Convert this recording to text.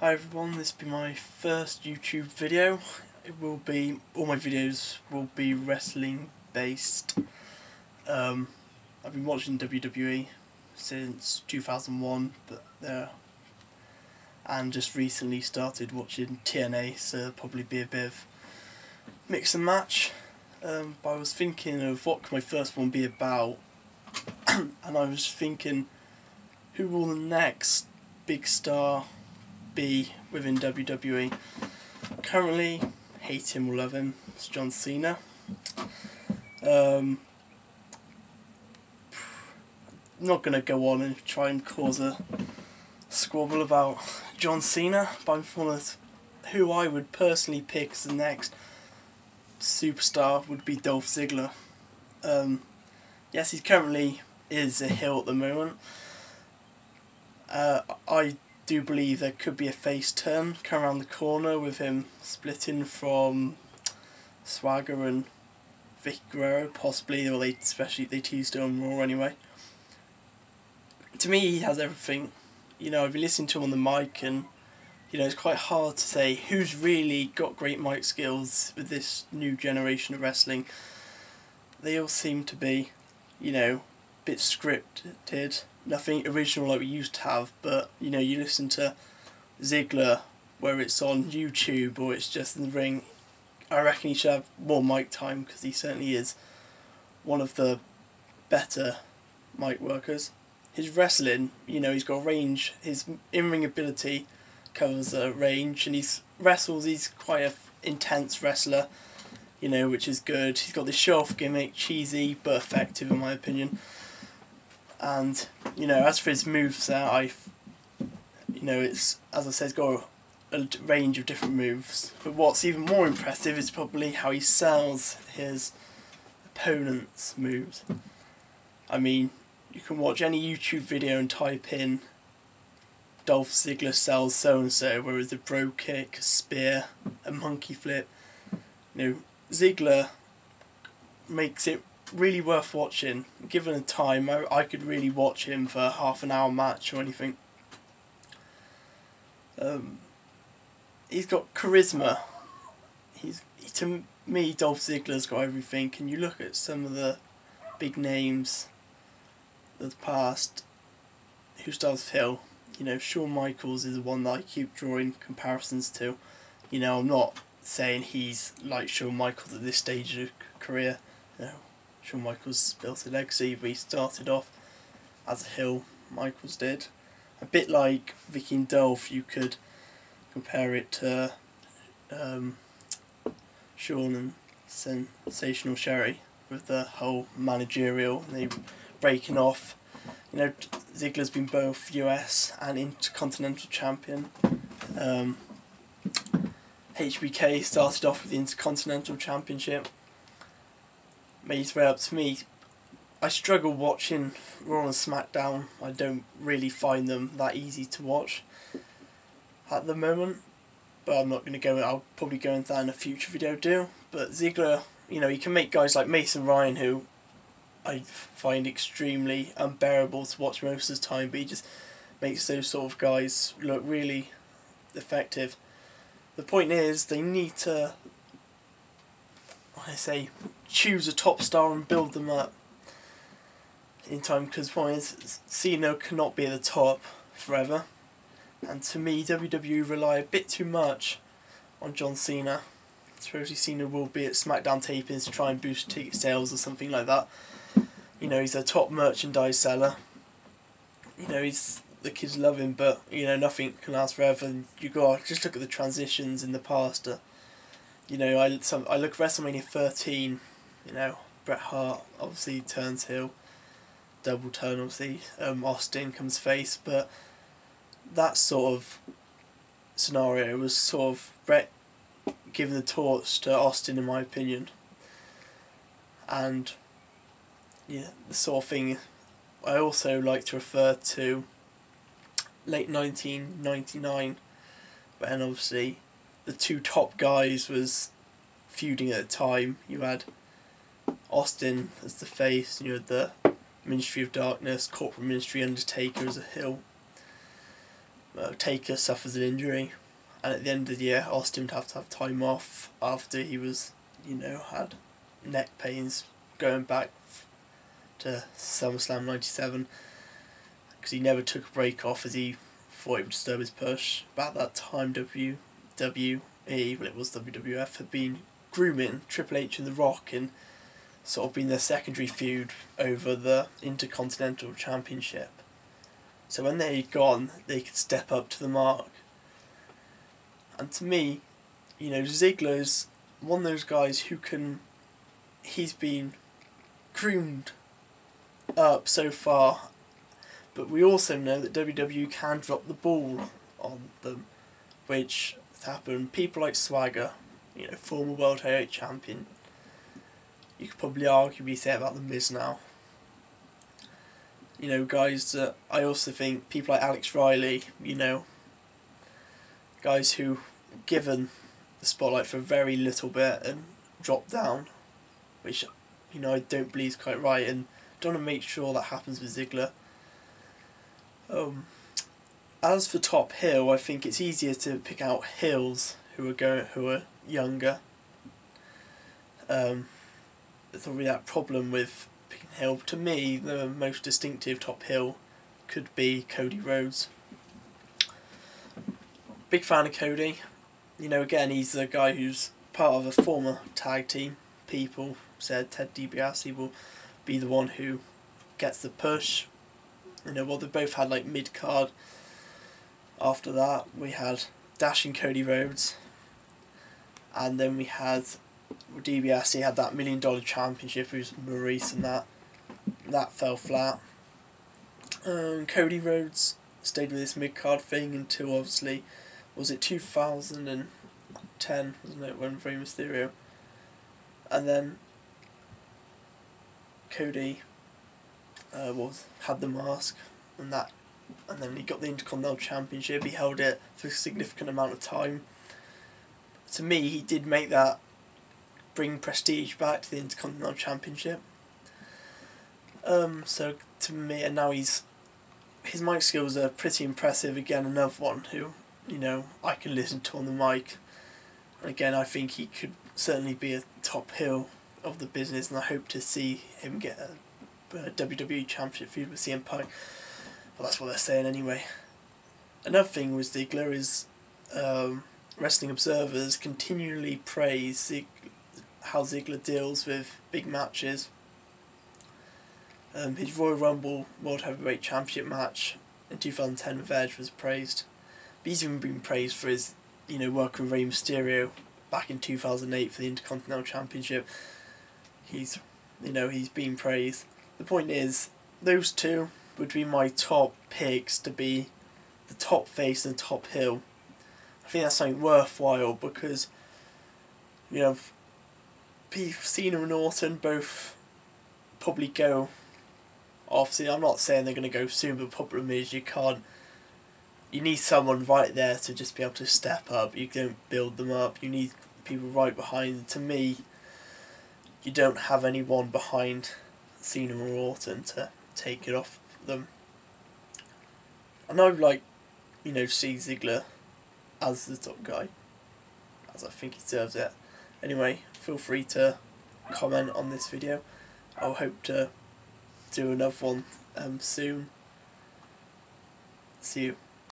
Hi everyone, this will be my first YouTube video. All my videos will be wrestling based. I've been watching WWE since 2001, and just recently started watching TNA, so it'll probably be a bit of mix and match. But I was thinking of what could my first one be about, and I was thinking, who will the next big star be within WWE? Currently, hate him or love him, it's John Cena. I'm not going to go on and try and cause a squabble about John Cena, but I'm thinking who I would personally pick as the next superstar would be Dolph Ziggler. Yes, he currently is a heel at the moment. I do believe there could be a face turn come around the corner with him splitting from Swagger and Vicky Guerrero, possibly, or especially they teased it on Raw anyway. To me, he has everything. You know, I've been listening to him on the mic, and you know, it's quite hard to say who's really got great mic skills with this new generation of wrestling. They all seem to be, you know, a bit scripted. Nothing original like we used to have, but you know, you listen to Ziggler where it's on YouTube or it's just in the ring, I reckon he should have more mic time, because he certainly is one of the better mic workers. His wrestling, you know, he's got range, his in-ring ability covers a range, and he's quite an intense wrestler, you know, which is good. He's got this show-off gimmick, cheesy but effective in my opinion. And you know, as for his moveset, you know, it's, as I said, it's got a range of different moves. But what's even more impressive is probably how he sells his opponent's moves. I mean, you can watch any YouTube video and type in Dolph Ziggler sells so and so, whether it's a bro kick, a spear, a monkey flip. You know, Ziggler makes it really worth watching. Given the time, I could really watch him for a half an hour match or anything. He's got charisma. To me, Dolph Ziggler's got everything. And you look at some of the big names of the past who started Hill. You know, Shawn Michaels is the one that I keep drawing comparisons to. You know, I'm not saying he's like Shawn Michaels at this stage of his career. You know, Shawn Michaels built a legacy, but he started off as a heel, Michaels did. A bit like Vicky and Dolph, you could compare it to Shawn and Sensational Sherry, with the whole managerial, and they breaking off. You know, Ziggler's been both US and Intercontinental Champion. HBK started off with the Intercontinental Championship. Made his way up to me. I struggle watching Raw and SmackDown. I don't really find them that easy to watch at the moment. But I'm not going to go. I'll probably go into that in a future video too. But Ziggler, you know, you can make guys like Mason Ryan, who I find extremely unbearable to watch most of the time, but he just makes those sort of guys look really effective. The point is, they need to, choose a top star and build them up in time, because one is, Cena cannot be at the top forever, and to me, WWE rely a bit too much on John Cena. Especially Cena will be at SmackDown tapings to try and boost ticket sales or something like that. You know, he's a top merchandise seller. You know, the kids love him, but you know, nothing can last forever. And you got just look at the transitions in the past. You know, I look at WrestleMania 13. You know, Bret Hart obviously turns heel, double turn obviously. Austin comes face, but that sort of scenario was sort of Bret giving the torch to Austin, in my opinion. And yeah, the sort of thing I also like to refer to late 1999, when obviously the two top guys was feuding at the time. You had Austin as the face, and you had the Ministry of Darkness, Corporate Ministry, Undertaker as a heel. Taker suffers an injury, and at the end of the year, Austin would have to have time off after he was, had neck pains going back to SummerSlam '97, because he never took a break off as he thought it would disturb his push. About that time, WWE, well, it was WWF, had been grooming Triple H and The Rock and sort of been their secondary feud over the Intercontinental Championship. So when they had gone, they could step up to the mark. And to me, Ziggler's one of those guys who he's been groomed up so far, but we also know that WWE can drop the ball on them, which has happened. People like Swagger, former World Heavyweight Champion, you could probably arguably say about The Miz now. Guys that I also think, people like Alex Riley, guys who given the spotlight for very little bit and dropped down, which, I don't believe is quite right, and don't want to make sure that happens with Ziggler. As for top heel, I think it's easier to pick out heels who are younger. There's already that problem with picking heel. To me, the most distinctive top heel could be Cody Rhodes. Big fan of Cody. Again, he's a guy who's part of a former tag team. People said Ted DiBiase will be the one who gets the push. Well, they both had like mid-card. After that, we had Dashing Cody Rhodes. And then we had DiBiase had that $1 Million Championship, who's Maurice, and that fell flat. Cody Rhodes stayed with this mid-card thing until, obviously, was it 2010, wasn't it, when Rey Mysterio? And then Cody had the mask, and then he got the Intercontinental Championship. He held it for a significant amount of time. To me, he did make that bring prestige back to the Intercontinental Championship. So to me, and now his mic skills are pretty impressive. Again, another one who I can listen to on the mic. And again, I think he could certainly be a top heel of the business, and I hope to see him get a WWE Championship feud with CM Punk. Well, that's what they're saying anyway. Another thing with Ziggler is Wrestling Observers continually praise how Ziggler deals with big matches. His Royal Rumble World Heavyweight Championship match in 2010 with Edge was praised. But he's even been praised for his work with Rey Mysterio back in 2008 for the Intercontinental Championship. He's been praised. The point is, those two would be my top picks to be the top face and top heel. I think that's something worthwhile because, Cena and Orton both probably go. Obviously, I'm not saying they're going to go soon, but the problem is you need someone right there to just be able to step up. You don't build them up. You need people right behind. To me, you don't have anyone behind Cena or Orton to take it off them. And I would like, see Ziggler as the top guy, as I think he deserves it. Anyway, feel free to comment on this video. I'll hope to do another one soon. See you.